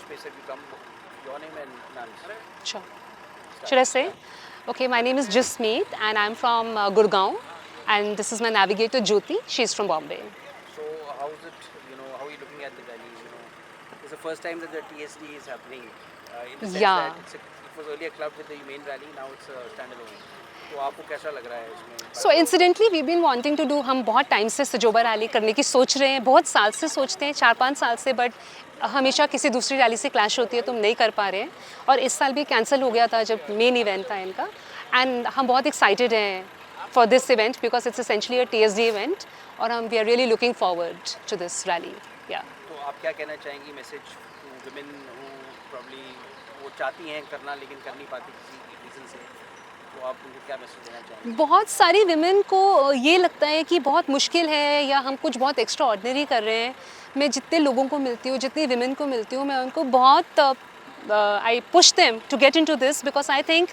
space have you come? Your name and Nan's. Sure. Should I say? Okay, my name is Jasmeet and I'm from Gurgaon. And this is my navigator Jyoti. She's from Bombay. So how is it? How are you looking at the rally? It's the first time that the TSD is happening. In the sense Yeah. that it was earlier clubbed with the main rally. Now it's a standalone. तो आपको कैसा लग रहा है इसमें? So incidentally we been wanting to do, हम बहुत time से सजोबा रैली करने की सोच रहे हैं, बहुत साल से सोचते हैं, 4-5 साल से, बट हमेशा किसी दूसरी रैली से क्लैश होती है तो हम नहीं कर पा रहे हैं. और इस साल भी कैंसिल हो गया था जब मेन इवेंट था इनका. एंड हम बहुत एक्साइटेड हैं for this event because it's essentially a TSD event और हम we are really looking forward to this rally. या तो आप क्या कहना चाहेंगी message to women who probably वो चाहती हैं करना लेकिन कर नहीं पाती किसी रीज़न से, तो आप उनको क्या मैसेज देना चाहेंगे? बहुत सारी विमेन को ये लगता है कि बहुत मुश्किल है या हम कुछ बहुत एक्स्ट्रा ऑर्डिनरी कर रहे हैं. मैं जितने लोगों को मिलती हूँ, जितनी विमेन को मिलती हूँ, मैं उनको बहुत I push them to get into this because I think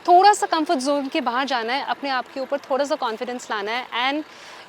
थोड़ा सा कंफर्ट जोन के बाहर जाना है, अपने आप के ऊपर थोड़ा सा कॉन्फिडेंस लाना है and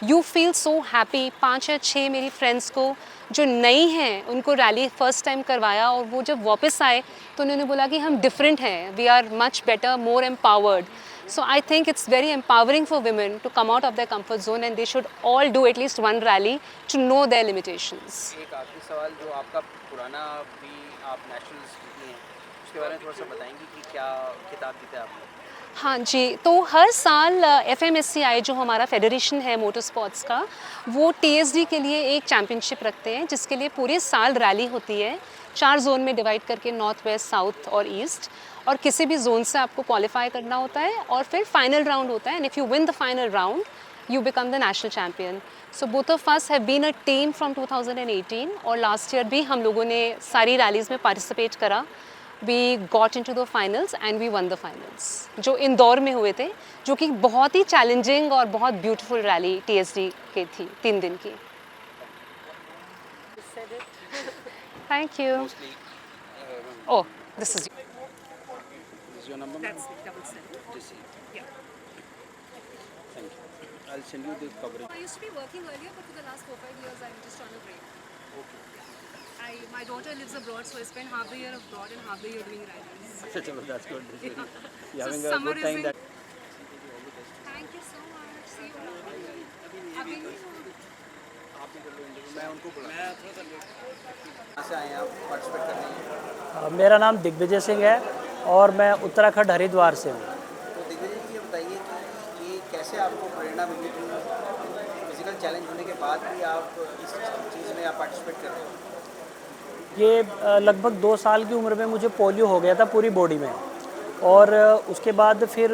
you feel so happy. 5 या 6 मेरी फ्रेंड्स को जो नई हैं उनको रैली फर्स्ट टाइम करवाया और वो जब वापस आए तो उन्होंने बोला कि हम डिफरेंट हैं, we are much better, more empowered. So I think it's very empowering for women to come out of their comfort zone and they should all do at least one rally to know their limitations. एक आखिरी सवाल, जो आपका पुराना भी आप nationals जीती हैं उसके बारे में थोड़ा सा बताएंगी कि क्या खिताब जीता आपने? हाँ जी, तो हर साल FMSCI जो हमारा फेडरेशन है मोटर स्पोर्ट्स का, वो TSD के लिए एक चैम्पियनशिप रखते हैं जिसके लिए पूरे साल रैली होती है 4 जोन में डिवाइड करके, नॉर्थ, वेस्ट, साउथ और ईस्ट. और किसी भी जोन से आपको क्वालिफाई करना होता है और फिर फाइनल राउंड होता है and if you win the final round you become the national champion. So both of us have been a team from 2018 और last year भी हम लोगों ने सारी रैलीज़ में पार्टिसिपेट करा. We got into the finals and we won the finals जो इंदौर में हुए थे, जो कि बहुत ही चैलेंजिंग और बहुत ब्यूटीफुल रैली TSD की थी 3 दिन की. Thank you. Mostly, Oh, this is is your number? that's double send. Just see. Yeah. Thank you. I'll send you the coverage. I used to be working earlier, but for the last 4-5 years I'm just on a break. Okay. My daughter lives abroad, so I spend half the year abroad and half the year doing rallies. Chalo, that's good. You're So having a summer good is time. in- That Thank you so much. See you around. अभी आप भी कर लो interview, मैं उनको बुला. कहाँ से आए हैं आप पार्टिसिपेट करने? मेरा नाम दिग्विजय सिंह है और मैं उत्तराखंड हरिद्वार से हूँ. तो दिग्विजय जी, ये बताइए कि ये कैसे आपको प्रेरणा मिली कि फिजिकल चैलेंज होने के बाद भी आप इस चीज़ में आप पार्टिसिपेट कर रहे हो? ये लगभग 2 साल की उम्र में मुझे पोलियो हो गया था पूरी बॉडी में और उसके बाद फिर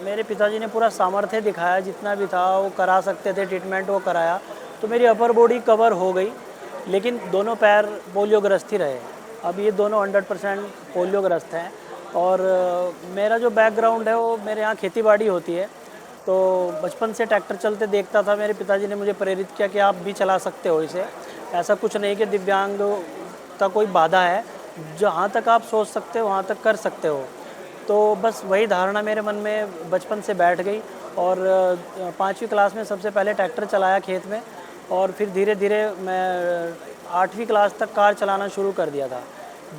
मेरे पिताजी ने पूरा सामर्थ्य दिखाया, जितना भी था वो करा सकते थे, ट्रीटमेंट वो कराया, तो मेरी अपर बॉडी कवर हो गई, लेकिन दोनों पैर पोलियोग्रस्त ही रहे. अब ये दोनों 100% पोलियोग्रस्त हैं और मेरा जो बैकग्राउंड है वो मेरे यहाँ खेतीबाड़ी होती है, तो बचपन से ट्रैक्टर चलते देखता था. मेरे पिताजी ने मुझे प्रेरित किया कि आप भी चला सकते हो इसे, ऐसा कुछ नहीं कि दिव्यांग का कोई बाधा है, जहाँ तक आप सोच सकते हो वहाँ तक कर सकते हो. तो बस वही धारणा मेरे मन में बचपन से बैठ गई और 5वीं क्लास में सबसे पहले ट्रैक्टर चलाया खेत में और फिर धीरे धीरे मैं 8वीं क्लास तक कार चलाना शुरू कर दिया था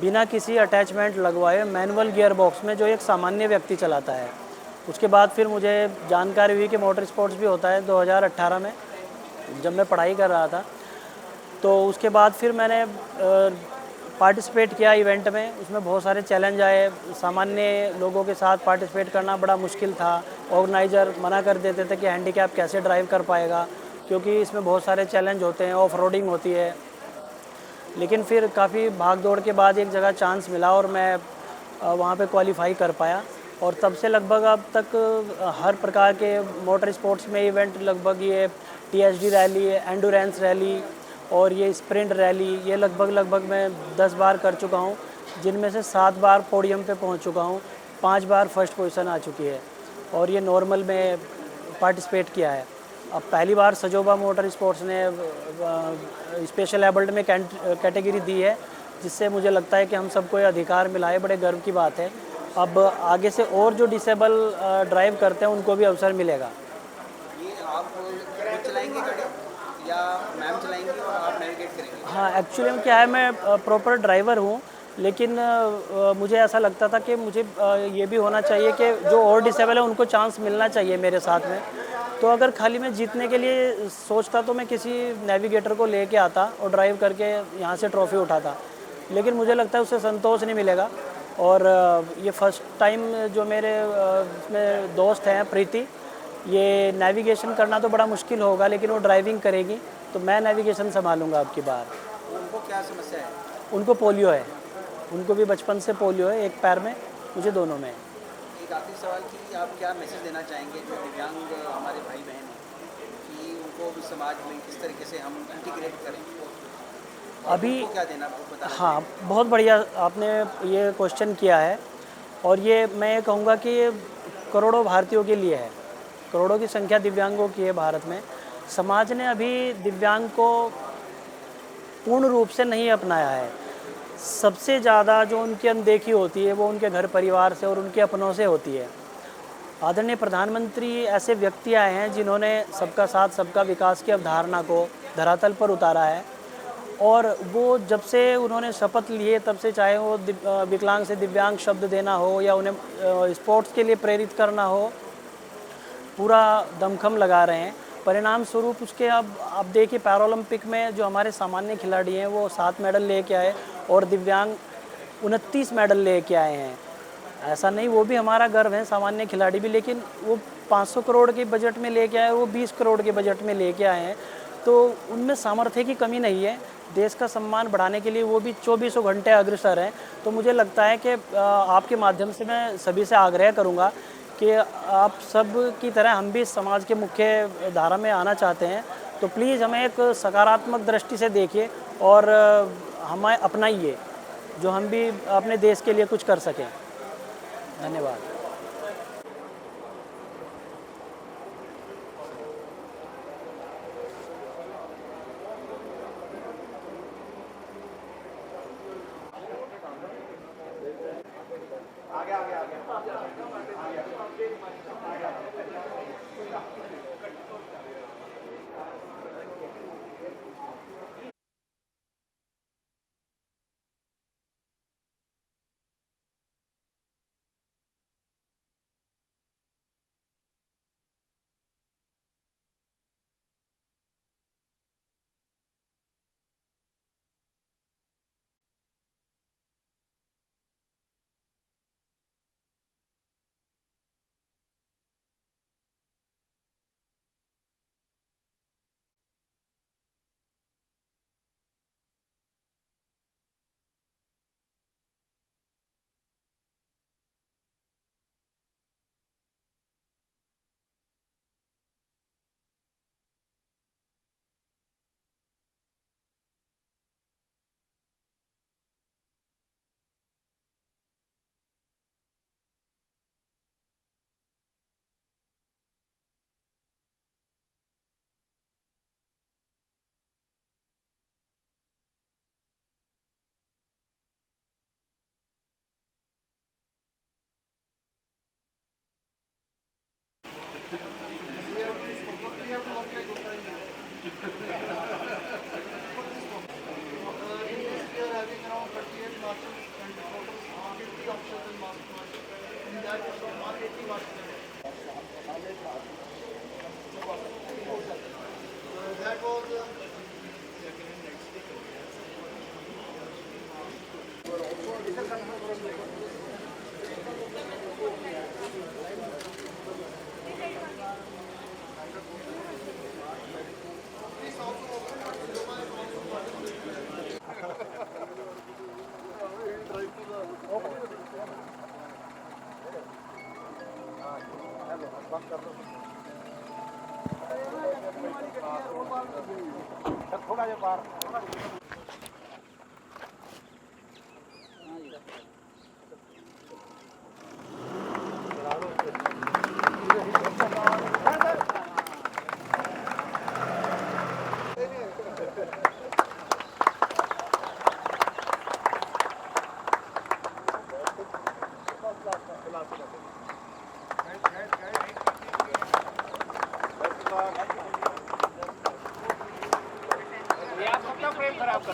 बिना किसी अटैचमेंट लगवाए, मैनुअल गियर बॉक्स में, जो एक सामान्य व्यक्ति चलाता है. उसके बाद फिर मुझे जानकारी हुई कि मोटर स्पोर्ट्स भी होता है 2018 में, जब मैं पढ़ाई कर रहा था. तो उसके बाद फिर मैंने पार्टिसिपेट किया इवेंट में. उसमें बहुत सारे चैलेंज आए, सामान्य लोगों के साथ पार्टिसिपेट करना बड़ा मुश्किल था. ऑर्गेनाइज़र मना कर देते थे कि हैंडीकैप कैसे ड्राइव कर पाएगा, क्योंकि इसमें बहुत सारे चैलेंज होते हैं, ऑफ रोडिंग होती है. लेकिन फिर काफ़ी भाग दौड़ के बाद एक जगह चांस मिला और मैं वहाँ पे क्वालिफाई कर पाया और तब से लगभग अब तक हर प्रकार के मोटर स्पोर्ट्स में इवेंट, लगभग ये TSD रैली, एंडोरेंस रैली और ये स्प्रिंट रैली, ये लगभग मैं 10 बार कर चुका हूँ, जिनमें से 7 बार पोडियम पे पहुँच चुका हूँ, 5 बार फर्स्ट पोजीशन आ चुकी है और ये नॉर्मल में पार्टिसिपेट किया है. अब पहली बार सजोबा मोटर स्पोर्ट्स ने स्पेशल एबल्ड में कैटेगरी दी है, जिससे मुझे लगता है कि हम सबको ये अधिकार मिला है, बड़े गर्व की बात है. अब आगे से और जो डिसेबल ड्राइव करते हैं उनको भी अवसर मिलेगा. ये आप खुद चलाएंगे गाड़ी या मैम चलाएंगी और आप नेविगेट करेंगे? हाँ, एक्चुअली में क्या है, मैं प्रॉपर ड्राइवर हूँ, लेकिन मुझे ऐसा लगता था कि मुझे ये भी होना चाहिए कि जो और डिसेबल है उनको चांस मिलना चाहिए मेरे साथ में। तो अगर खाली मैं जीतने के लिए सोचता तो मैं किसी नेविगेटर को लेके आता और ड्राइव करके यहाँ से ट्रॉफ़ी उठाता, लेकिन मुझे लगता है उससे संतोष नहीं मिलेगा। और ये फर्स्ट टाइम जो मेरे इसमें दोस्त हैं प्रीति, ये नेविगेशन करना तो बड़ा मुश्किल होगा, लेकिन वो ड्राइविंग करेगी तो मैं नेविगेशन संभालूंगा अब की बार। उनको क्या समस्या है? उनको पोलियो है, उनको भी बचपन से पोलियो है, एक पैर में, मुझे दोनों में। एक आखिरी सवाल कि आप क्या मैसेज देना चाहेंगे जो दिव्यांग हमारे भाई बहन हैं कि उनको भी समाज में किस तरीके से हम इंटीग्रेट करें? अभी उनको क्या देना वो बताना? हाँ, बहुत बढ़िया आपने ये क्वेश्चन किया है। और ये मैं ये कहूँगा कि ये करोड़ों भारतीयों के लिए है, करोड़ों की संख्या दिव्यांगों की है भारत में। समाज ने अभी दिव्यांग को पूर्ण रूप से नहीं अपनाया है। सबसे ज़्यादा जो उनकी अनदेखी होती है वो उनके घर परिवार से और उनके अपनों से होती है। आदरणीय प्रधानमंत्री ऐसे व्यक्ति आए हैं जिन्होंने सबका साथ सबका विकास की अवधारणा को धरातल पर उतारा है, और वो जब से उन्होंने शपथ लिए तब से, चाहे वो विकलांग से दिव्यांग शब्द देना हो या उन्हें स्पोर्ट्स के लिए प्रेरित करना हो, पूरा दमखम लगा रहे हैं। परिणाम स्वरूप उसके अब आप देखिए पैरालंपिक में जो हमारे सामान्य खिलाड़ी हैं वो 7 मेडल लेके आए और दिव्यांग 29 मेडल लेके आए हैं। ऐसा नहीं, वो भी हमारा गर्व है, सामान्य खिलाड़ी भी, लेकिन वो 500 करोड़ के बजट में लेके आए, वो 20 करोड़ के बजट में लेके आए हैं। तो उनमें सामर्थ्य की कमी नहीं है, देश का सम्मान बढ़ाने के लिए वो भी 24 घंटे अग्रसर हैं। तो मुझे लगता है कि आपके माध्यम से मैं सभी से आग्रह करूँगा कि आप सब की तरह हम भी इस समाज के मुख्य धारा में आना चाहते हैं, तो प्लीज़ हमें एक सकारात्मक दृष्टि से देखिए और हमें अपनाइए, जो हम भी अपने देश के लिए कुछ कर सकें। धन्यवाद। थोड़ा जो बाहर